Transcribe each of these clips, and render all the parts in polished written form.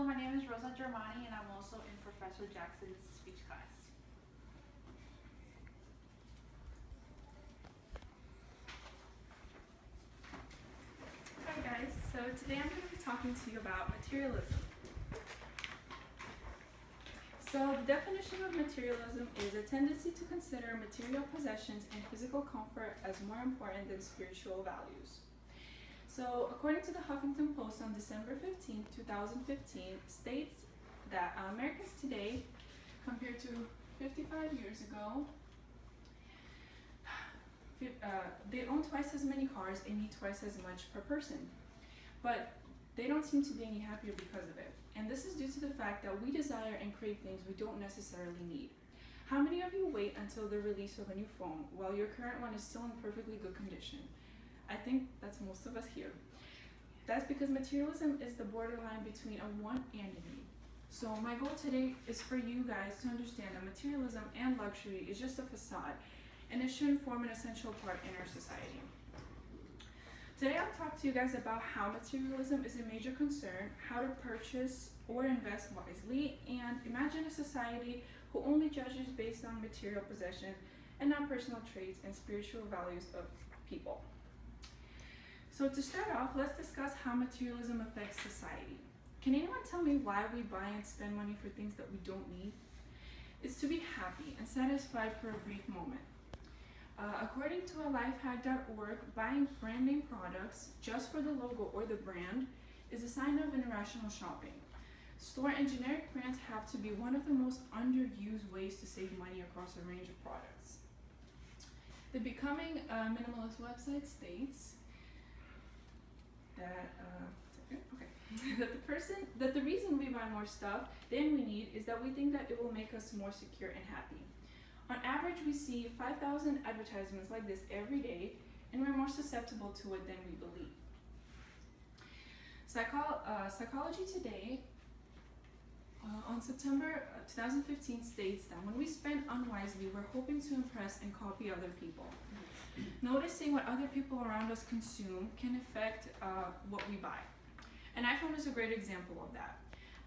Hello, my name is Rosa Germani, and I'm also in Professor Jackson's speech class. Hi guys, so today I'm going to be talking to you about materialism. So the definition of materialism is a tendency to consider material possessions and physical comfort as more important than spiritual values. So according to the Huffington Post on December 15, 2015, states that Americans today, compared to 55 years ago, they own twice as many cars and eat twice as much per person. But they don't seem to be any happier because of it. And this is due to the fact that we desire and crave things we don't necessarily need. How many of you wait until the release of a new phone while your current one is still in perfectly good condition? I think that's most of us here. That's because materialism is the borderline between a want and a need. So my goal today is for you guys to understand that materialism and luxury is just a facade, and it shouldn't form an essential part in our society. Today I'll talk to you guys about how materialism is a major concern, how to purchase or invest wisely, and imagine a society who only judges based on material possession and not personal traits and spiritual values of people. So to start off, let's discuss how materialism affects society. Can anyone tell me why we buy and spend money for things that we don't need? It's to be happy and satisfied for a brief moment. According to lifehack.org, buying brand name products just for the logo or the brand is a sign of irrational shopping. Store and generic brands have to be one of the most underused ways to save money across a range of products. The Becoming a Minimalist website states that the reason we buy more stuff than we need is that we think that it will make us more secure and happy. On average, we see 5,000 advertisements like this every day, and we're more susceptible to it than we believe. Psychology Today on September 2015 states that when we spend unwisely, we're hoping to impress and copy other people. Noticing what other people around us consume can affect what we buy. An iPhone is a great example of that.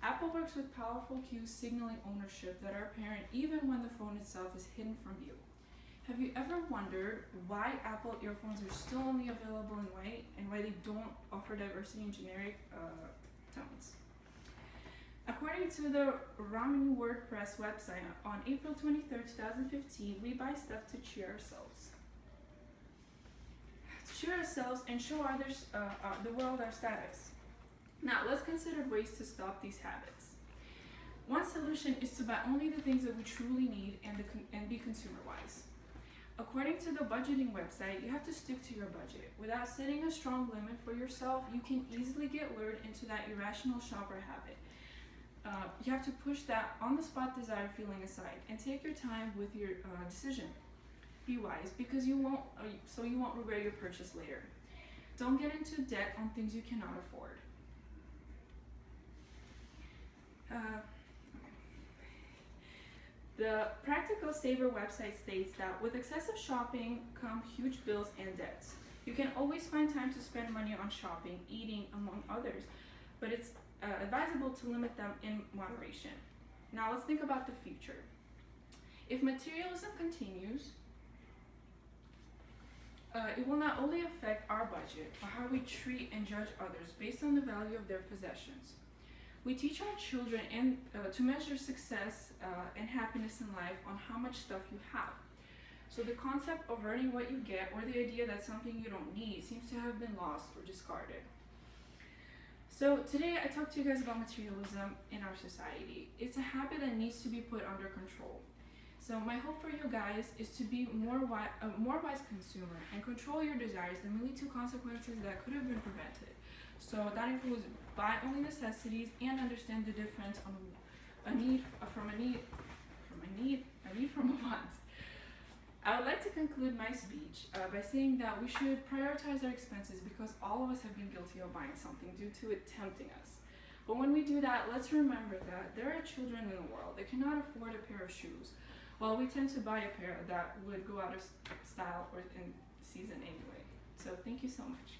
Apple works with powerful cues signaling ownership that are apparent even when the phone itself is hidden from view. Have you ever wondered why Apple earphones are still only available in white and why they don't offer diversity in generic tones? According to the Ramen WordPress website, on April 23, 2015, we buy stuff to cheer ourselves. To cheer ourselves and show others, the world, our status. Now, let's consider ways to stop these habits. One solution is to buy only the things that we truly need and be consumer-wise. According to the budgeting website, you have to stick to your budget. Without setting a strong limit for yourself, you can easily get lured into that irrational shopper habit. You have to push that on-the-spot desire feeling aside and take your time with your decision. Be wise, because you won't regret your purchase later. Don't get into debt on things you cannot afford. The Practical Saver website states that with excessive shopping come huge bills and debts. You can always find time to spend money on shopping, eating, among others, but it's advisable to limit them in moderation. Now let's think about the future. If materialism continues, it will not only affect our budget, but how we treat and judge others based on the value of their possessions. We teach our children to measure success and happiness in life on how much stuff you have. So the concept of earning what you get, or the idea that something you don't need, seems to have been lost or discarded. So today I talked to you guys about materialism in our society. It's a habit that needs to be put under control. So my hope for you guys is to be a more wise consumer and control your desires that may lead to consequences that could have been prevented. So that includes buy only necessities and understand the difference on a need from a want. I would like to conclude my speech by saying that we should prioritize our expenses because all of us have been guilty of buying something due to it tempting us. But when we do that, let's remember that there are children in the world that cannot afford a pair of shoes, while we tend to buy a pair that would go out of style or in season anyway. So thank you so much.